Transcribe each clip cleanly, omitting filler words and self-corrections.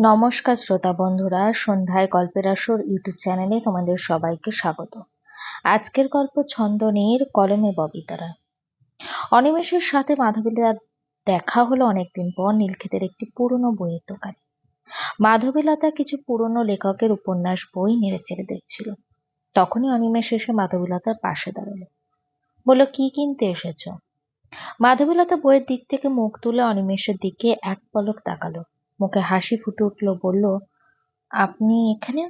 নমস্কার শ্রোতা বন্ধুরা, সন্ধ্যায় গল্পের আসর ইউটিউব চ্যানেলে তোমাদের সবাইকে স্বাগত। আজকের গল্প ছন্দনীর কলমে ববিতারা। অনিমেষের সাথে মাধবীলতার দেখা হলো অনেকদিন পর নীলক্ষেতের একটি পুরনো বইয়ের দোকানে। মাধবীলতা কিছু পুরনো লেখকের উপন্যাস বই নেড়েচেড়ে দেখছিল। তখনই অনিমেষ এসে মাধবীলতার পাশে দাঁড়ালো, বলল, কি কিনতে এসেছো? মাধবীলতা বইয়ের দিক থেকে মুখ তুলে অনিমেষের দিকে এক পলক তাকালো, মুখে হাসি ফুটে উঠলো, বলল, আপনি এখানে?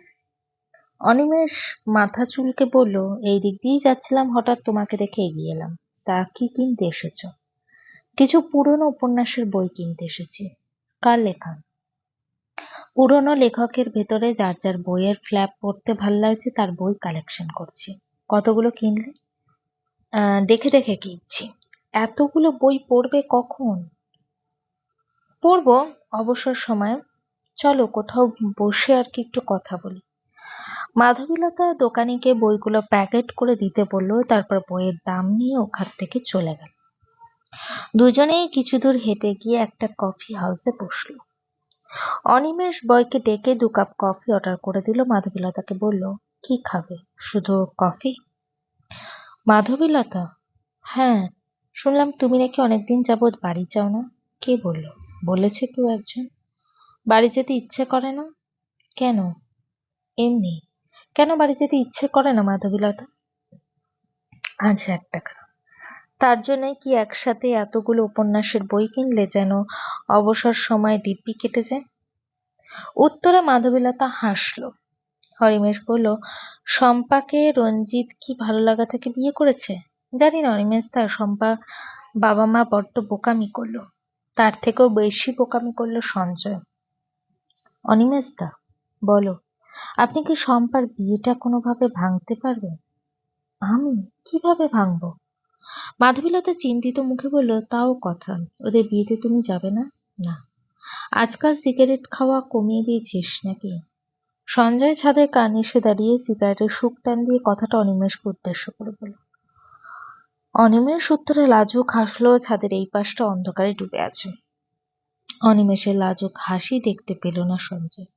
অনিমেষ মাথা চুলকে বলল, এই দিক দিয়েই যাচ্ছিলাম, হঠাৎ তোমাকে দেখে এগিয়ে এলাম। তা কি কিনতে এসেছো? কিছু পুরনো উপন্যাসের বই কিনতে এসেছি। কার লেখা? পুরনো লেখকের ভেতরে যার যার বইয়ের ফ্ল্যাপ পড়তে ভাল লাগছে তার বই কালেকশন করছি। কতগুলো কিনলে? দেখে দেখে কিনছি। এতগুলো বই পড়বে কখন? পড়বো অবসর সময়ে। চলো কোথাও বসে আর কি একটু কথা বলি। মাধবীলতা দোকানিকে বইগুলো প্যাকেট করে দিতে বলল, তারপর বইয়ের দাম নিয়ে ওখান থেকে চলে গেল। দুজনেই কিছু দূর হেঁটে গিয়ে একটা কফি হাউসে বসল। অনিমেষ বয়কে ডেকে 2 কাপ কফি অর্ডার করে দিল। মাধবীলতাকে বলল, কি খাবে? শুধু কফি? মাধবীলতা, হ্যাঁ, শুনলাম তুমি নাকি অনেকদিন যাবৎ বাড়ি যাও না। কে বলল? বলেছে কেউ একজন। বাড়ি যেতে ইচ্ছে করে না? কেন? এমনি। কেন বাড়ি যেতে ইচ্ছে করে না মাধবীলতা? আজ একটা তার জন্যই কি একসাথে এতগুলো উপন্যাসের বই কিনলে যেন অবসর সময় দিব্যি কেটে যায়? উত্তরে মাধবীলতা হাসল। অনিমেষ বলল, শম্পাকে রঞ্জিত কি ভালো লাগা থেকে বিয়ে করেছে? জানি না অনিমেষ দা, শম্পা বাবা মা বড্ড বোকামি করলো। তার থেকেও বেশি বোকামি করলো সঞ্জয়। অনিমেষ দা, বলো, আপনি কি শম্পার বিয়েটা কোনোভাবে ভাঙতে পারবেন? আমি কিভাবে ভাঙবো? মাধবীলতা চিন্তিত মুখে বলল, তাও কথা, ওদের বিয়েতে তুমি যাবে না? না। আজকাল সিগারেট খাওয়া কমিয়ে দিয়েছিস নাকি? সঞ্জয় ছাদের কার্নিশে দাঁড়িয়ে সিগারেটের শুক টান দিয়ে কথাটা অনিমেষকে উদ্দেশ্য করে বলল। অনিমেষ উত্তরে লাজুক হাসলো। ছাদের এই পাশটা অন্ধকারে ডুবে আছে। অনিমেষের লাজুক হাসি দেখতে পেল না সঞ্জয়।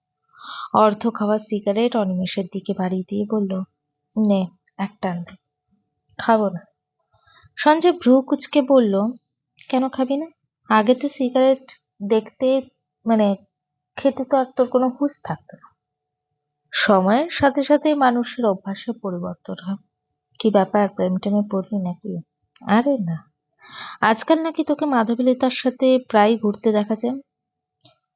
অর্ধ খাওয়া সিগারেট অনিমেষের দিকে বাড়িয়ে দিয়ে বলল, নে, এক টান দে। খাবো না। সঞ্জয় ভ্রু কুঁচকে বলল, কেন খাবি না? আগে তো সিগারেট দেখতে খেতে তো আর তোর কোনো হুঁশ থাকতো না। সময়ের সাথে সাথে মানুষের অভ্যাসে পরিবর্তন হয়। কি ব্যাপার, প্রেম টেমে পড়লি নাকি? আরে না, আজকাল নাকি তোকে মাধবীলতার সাথে প্রায় ঘুরতে দেখা যায়।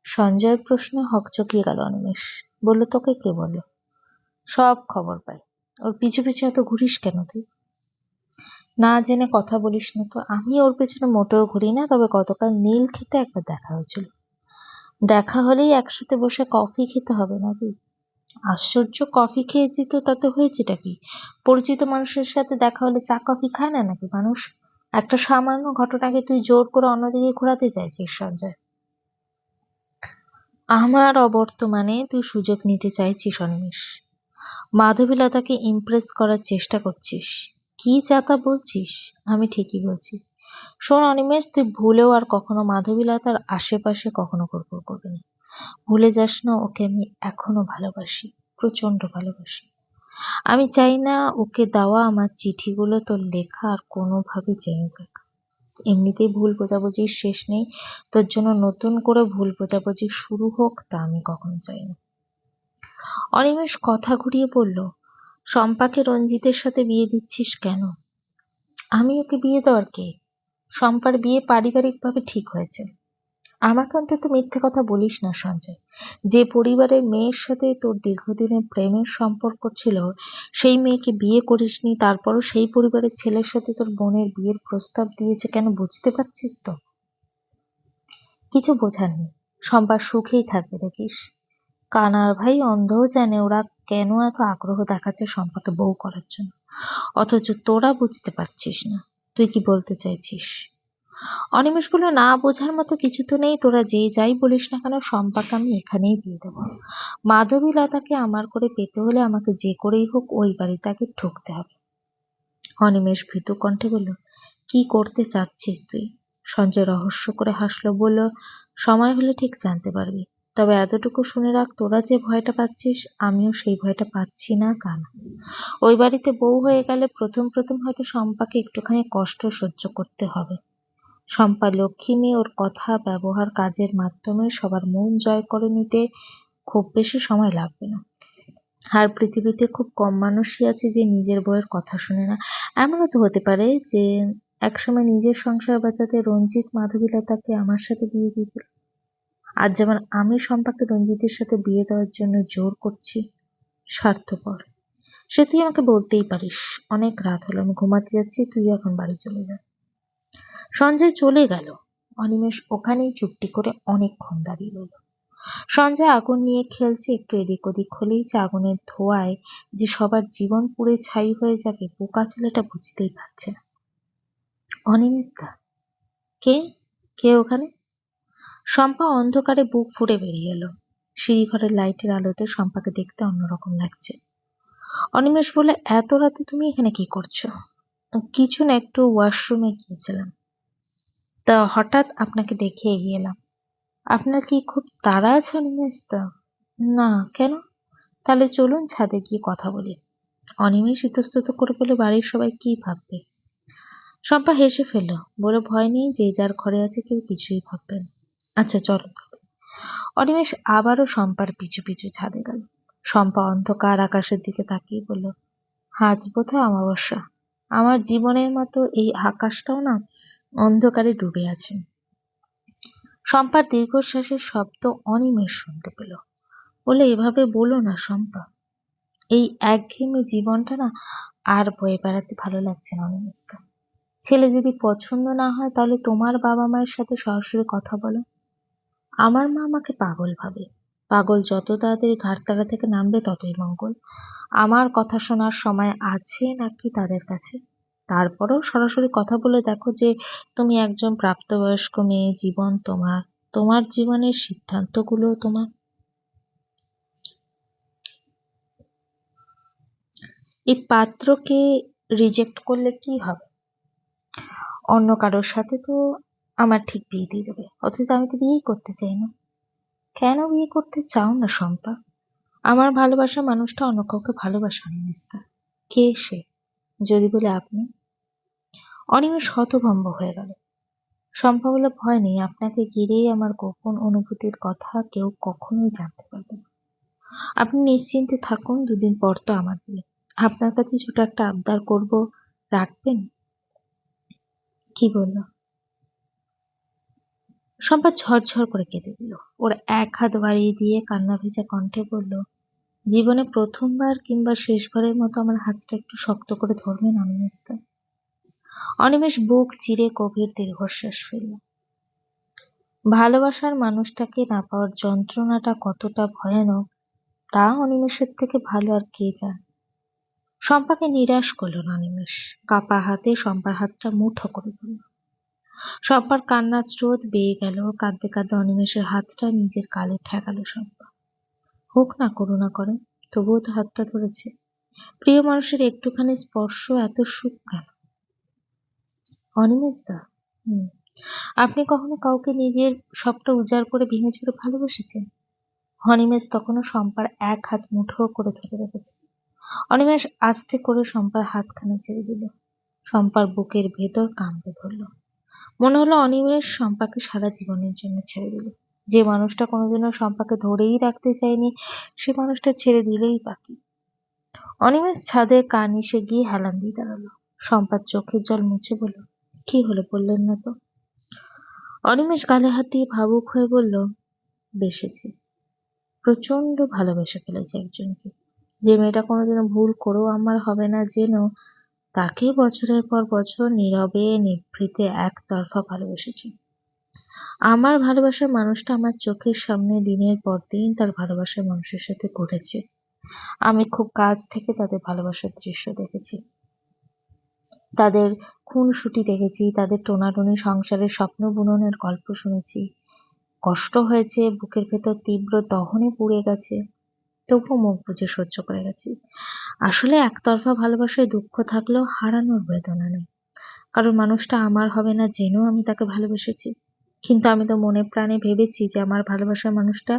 সঞ্জয়ের প্রশ্নে হকচকিয়ে গেল অনিমেষ। বলল, তোকে কে বলল? সব খবর পাই। ওর পিছু পিছু এত ঘুরিস কেন তুই? না জেনে কথা বলিস না তো। আমি ওর পেছনে মোটেও ঘুরি না, তবে গতকাল নীলক্ষেতে একবার দেখা হয়েছিল। দেখা হলেই একসাথে বসে কফি খেতে হবে নাকি? আশ্চর্য, কফি খেয়েছি তো তাতে হয়েছেটা কি? পরিচিত মানুষের সাথে দেখা হলে চা কফি খায় না নাকি মানুষ? একটা সামান্য ঘটনাকে তুই জোর করে অন্যদিকে ঘোরাতে চাইছিস সঞ্জয়। আমার অবর্তমানে তুই সুযোগ নিতে চাইছিস অনিমেষ। মাধবীলতাকে ইমপ্রেস করার চেষ্টা করছিস। কি যাতা বলছিস? আমি ঠিকই বলছি। শোন অনিমেষ, তুই ভুলেও আর কখনো মাধবীলতার আশেপাশে কখনো ঘুরঘুর করবি না। ভুলে যাস না, ওকে আমি এখনো ভালোবাসি, প্রচন্ড ভালোবাসি। আমি চাই না ওকে দেওয়া আমার চিঠিগুলো তোর লেখা আর কোনোভাবে জেনে যাক। এমনিতেই ভুল বোঝাবুঝির শেষ নেই, তোর জন্য নতুন করে ভুল বোঝাবুঝি শুরু হোক তা আমি কখনো চাই না। অনিমেষ কথা ঘুরিয়ে বলল, শম্পাকে রঞ্জিতের সাথে বিয়ে দিচ্ছিস কেন? আমি ওকে বিয়ে দেওয়ার কে? শম্পার বিয়ে পারিবারিকভাবে ঠিক হয়েছে। আমাকে অন্তত মিথ্যে কথা বলিস না সঞ্জয়। যে পরিবারের মেয়ের সাথে তোর দীর্ঘদিনের প্রেমের সম্পর্ক ছিল, সেই মেয়েকে বিয়ে করিসনি, তারপরও সেই পরিবারের ছেলের সাথে তোর বোনের বিয়ের প্রস্তাব দিয়েছে কেন, বুঝতে পারছিস তো? কিছু বোঝার নেই। শম্পা সুখেই থাকবে দেখিস। কানার ভাই অন্ধও জানে ওরা কেন এত আগ্রহ দেখাচ্ছে শম্পাকে বউ করার জন্য, অথচ তোরা বুঝতে পারছিস না। তুই কি বলতে চাইছিস? অনিমেষ বলল, না বোঝার মতো কিছু তো নেই। তোরা যে যাই বলিস না কেন, শম্পাকে আমি এখানেই বিয়ে দেবো। মাধবীলতাকে আমার করে পেতে হলে আমাকে যে করেই হোক ওই বাড়িতে আগে ঢুকতে হবে। অনিমেষ ভীতু কণ্ঠে বলল, কি করতে চাচ্ছিস তুই? সঞ্জয় রহস্য করে হাসলো, বলল, সময় হলে ঠিক জানতে পারবি। তবে এতটুকু শুনে রাখ, তোরা যে ভয়টা পাচ্ছিস আমিও সেই ভয়টা পাচ্ছি না। কারণ ওই বাড়িতে বউ হয়ে গেলে প্রথম প্রথম হয়তো শম্পাকে একটুখানি কষ্ট সহ্য করতে হবে। শম্পা লক্ষ্মী মেয়ে, ওর কথা ব্যবহার কাজের মাধ্যমে সবার মন জয় করে নিতে খুব বেশি সময় লাগবে না। আর পৃথিবীতে খুব কম মানুষই আছে যে নিজের বউয়ের কথা শুনে না। এমনও তো হতে পারে যে একসময় নিজের সংসার বাঁচাতে রঞ্জিত মাধবীলতাকে আমার সাথে বিয়ে দিয়ে দিল। আজ যেমন আমি শম্পাকে রঞ্জিতের সাথে বিয়ে দেওয়ার জন্য জোর করছি। স্বার্থপর। সে তুই আমাকে বলতেই পারিস, অনেক রাত হলো, আমি ঘুমাতে যাচ্ছি, তুই এখন বাড়ি চলে যা। সঞ্জয় চলে গেল। অনিমেষ ওখানেই চুপটি করে অনেকক্ষণ দাঁড়িয়ে রইল। সঞ্জয় আগুন নিয়ে খেলছে, একটু এদিক ওদিক হলেই যে আগুনের ধোঁয়ায় যে সবার জীবন পুড়ে ছাই হয়ে যাবে বোকা ছেলেটা বুঝতেই পারছে না। অনিমেষ দা, কে কে ওখানে? শম্পা অন্ধকারে বুক ফুঁড়ে বেরিয়ে এলো। সিঁড়িঘরের লাইটের আলোতে শম্পাকে দেখতে অন্যরকম লাগছে। অনিমেষ বলে, এত রাতে তুমি এখানে কি করছো? কিছু না, একটু ওয়াশরুমে গিয়েছিলাম, তা হঠাৎ আপনাকে দেখে এগিয়ে এলাম। আপনার কি খুব তাড়া আছে অনিমেষ দা? না, কেন? তাহলে চলুন ছাদে গিয়ে কথা বলি। অনিমেষ ইতস্তত করে বলে, বাড়ির সবাই কি ভাববে? শম্পা হেসে ফেলল, বলে, ভয় নেই, যে যার ঘরে আছে কেউ কিছুই ভাববে না। আচ্ছা চলো তবে। অনিমেষ আবারও শম্পার পিছু পিছু ছাদে গেল। শম্পা অন্ধকার আকাশের দিকে তাকিয়ে বলল, আজ বোধহয় অমাবস্যা। আমার জীবনের মতো এই আকাশটাও না অন্ধকারে ডুবে আছে। শম্পার দীর্ঘশ্বাসের শব্দ অনিমেষ শুনতে পেল। বলে, এভাবে বলো না শম্পা, এই একঘেয়েমি জীবনটা না আর বয়ে বেড়াতে ভালো লাগছে না অনিমেষ দা। ছেলে যদি পছন্দ না হয় তাহলে তোমার বাবা মায়ের সাথে সরাসরি কথা বলো। আমার মা আমাকে পাগল ভাবে। পাগল যত তাড়াতাড়ি ঘাটতারা থেকে নামবে ততই মঙ্গল। আমার কথা শোনার সময় আছে নাকি তাদের কাছে? তারপরেও সরাসরি কথা বলে দেখো যে তুমি একজন প্রাপ্তবয়স্ক মেয়ে, জীবন তোমার, তোমার জীবনের সিদ্ধান্তগুলো তোমার। এই পাত্রকে রিজেক্ট করলে কি হবে? অন্য কারোর সাথে তো আমার ঠিক বিয়ে দিয়ে দেবে, অথচ আমি তো বিয়েই করতে চাই না। কেন বিয়ে করতে চাও না শম্পা? আমার ভালোবাসার মানুষটা অন্য কাউকে ভালোবাসে অনিমেষ দা। কে সে? যদি বলে আপনি। অনিমেষ হতভম্ব হয়ে গেল। শম্পা বলে, ভয় নেই, আপনাকে ঘিরেই আমার গোপন অনুভূতির কথা কেউ কখনোই জানতে পারবে না। আপনি নিশ্চিন্তে থাকুন, দুদিন পর তো আমার বিয়ে। আপনার কাছে ছোট একটা আবদার করব, রাখবেন? কি বলল? শম্পা ঝরঝর করে কেঁদে দিল। ওর এক হাত বাড়িয়ে দিয়ে কান্না ভেজা কণ্ঠে বলল, জীবনে প্রথমবার কিংবা শেষবারের মতো আমার হাতটা একটু শক্ত করে ধরবেন অনিমেষ দা। অনিমেষ বুক চিরে গভীর দীর্ঘশ্বাস ফেলল। ভালোবাসার মানুষটাকে না পাওয়ার যন্ত্রণাটা কতটা ভয়ানক তা অনিমেষের থেকে ভালো আর কে জানে। শম্পাকে নিরাশ করল না অনিমেষ। কাপা হাতে শম্পার হাতটা মুঠো করে ধরল। শম্পার কান্নার স্রোত বেয়ে গেল। কাঁদতে কাঁদতে অনিমেষের হাতটা নিজের গালে ঠেকালো শম্পা। হোক না করুণা করে, তবুও তো হাতটা ধরেছে। প্রিয় মানুষের একটুখানি স্পর্শ এত সুখ কেন? অনিমেষ দা, আপনি কখনো কাউকে নিজের সবটা উজাড় করে ভেঙে চুরে ভালোবেসেছেন? অনিমেষ তখনও শম্পার এক হাত মুঠো করে ধরে রেখেছে। অনিমেষ আস্তে করে শম্পার হাতখানা ছেড়ে দিল। শম্পার বুকের ভেতর কাঁপতে ধরল। মনে হলো অনিমেষ শম্পাকে সারা জীবনের জন্য ছেড়ে দিল। যে মানুষটা কোনোদিনও শম্পাকে ধরেই রাখতে চায়নি সে মানুষটা ছেড়ে দিলেই বাকি। অনিমেষ ছাদের কার্নিশে গিয়ে হেলান দিয়ে দাঁড়ালো। শম্পার চোখের জল মুছে বলল, কি হলো বললেন না তো? অনিমেষ গালে হাত দিয়ে ভাবুক হয়ে বলল, বেসেছি, প্রচন্ড ভালোবেসে ফেলেছি একজনকে। যে মেয়েটা কোনোদিনও ভুল করেও আমার হবে না জেনেও তাকে বছরের পর বছর নীরবে নিভৃতে একতরফা ভালোবেসেছি। আমার ভালোবাসার মানুষটা আমার চোখের সামনে দিনের পর দিন তার ভালোবাসার মানুষের সাথে ঘটেছে। আমি খুব কাছ থেকে তাদের ভালোবাসার দৃশ্য দেখেছি, তাদের খুনসুটি দেখেছি, তাদের টোনাটুনি সংসারের স্বপ্ন বুননের গল্প শুনেছি। কষ্ট হয়েছে, বুকের ভেতর তীব্র দহনে পুড়ে গেছে, তবুও মুখ বুজে সহ্য করে গেছি। আসলে একতরফা ভালোবাসায় দুঃখ থাকলেও হারানোর বেদনা নেই। কারণ মানুষটা আমার হবে না জেনেও আমি তাকে ভালোবেসেছি। কিন্তু আমি তো মনে প্রাণে ভেবেছি যে আমার ভালোবাসার মানুষটা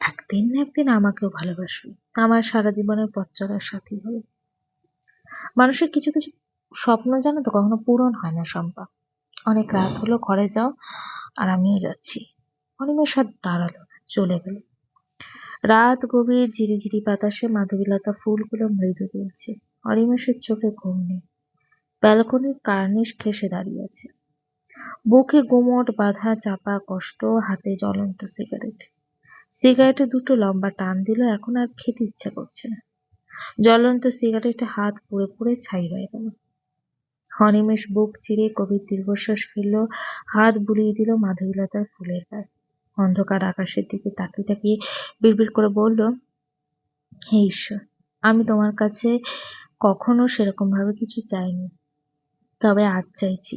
একদিন না একদিন আমাকেও ভালোবাসবে, আমার সারা জীবনের পথ চলার সাথী হবে। মানুষের কিছু কিছু স্বপ্ন জানো তো কখনো পূরণ হয় না শম্পা। অনেক রাত হলো, ঘরে যাও। আর আমিও যাচ্ছি। অনিমেষ আর দাঁড়ালো না, চলে গেল। রাত গভীর, ঝিরিঝিরি বাতাসে মাধবীলতা ফুলগুলো মৃদু দুলছে। অনিমেষের চোখে ঘুম নেই। ব্যালকনির কার্নিশ ঘেঁষে দাঁড়িয়ে আছে। বুকে গুমোট বাঁধা চাপা কষ্ট, হাতে জ্বলন্ত সিগারেট। সিগারেটে দুটো লম্বা টান দিল, এখন আর খেতে ইচ্ছা করছে না। জ্বলন্ত সিগারেটে হাত পুড়ে পুড়ে ছাই হয়ে গেল। অনিমেষ বুক চিরে গভীর দীর্ঘশ্বাস ফেলল, হাত বুলিয়ে দিল মাধবীলতার ফুলের গায়ে। অন্ধকার আকাশের দিকে তাকিয়ে তাকিয়ে বিড়বিড় করে বলল, হে ঈশ্বর, আমি তোমার কাছে কখনো সেরকম ভাবে কিছু চাইনি, তবে আজ চাইছি,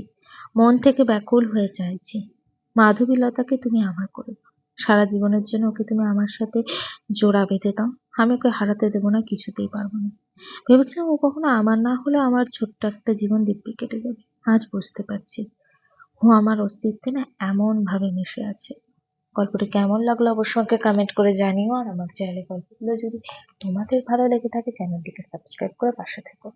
মন থেকে ব্যাকুল হয়ে চাইছি। মাধবীলতাকে তুমি আমার করে দাও। সারা জীবনের জন্য ওকে তুমি আমার সাথে জোড়া বেঁধে দাও। আমি ওকে হারাতে দেবো না, কিছুতেই পারবো না। ভেবেছিলাম ও কখনো আমার না হলেও আমার ছোট্ট একটা জীবন দিব্যি কেটে যাবে। আজ বুঝতে পারছি ও আমার অস্তিত্বে না এমন ভাবে মিশে আছে। গল্পটি কেমন লাগলো অবশ্যই আমাকে কমেন্ট করে জানিও। আর আমার চ্যানেলের গল্পগুলো যদি তোমাদের ভালো লেগে থাকে, চ্যানেলটিকে সাবস্ক্রাইব করে পাশে থেকো।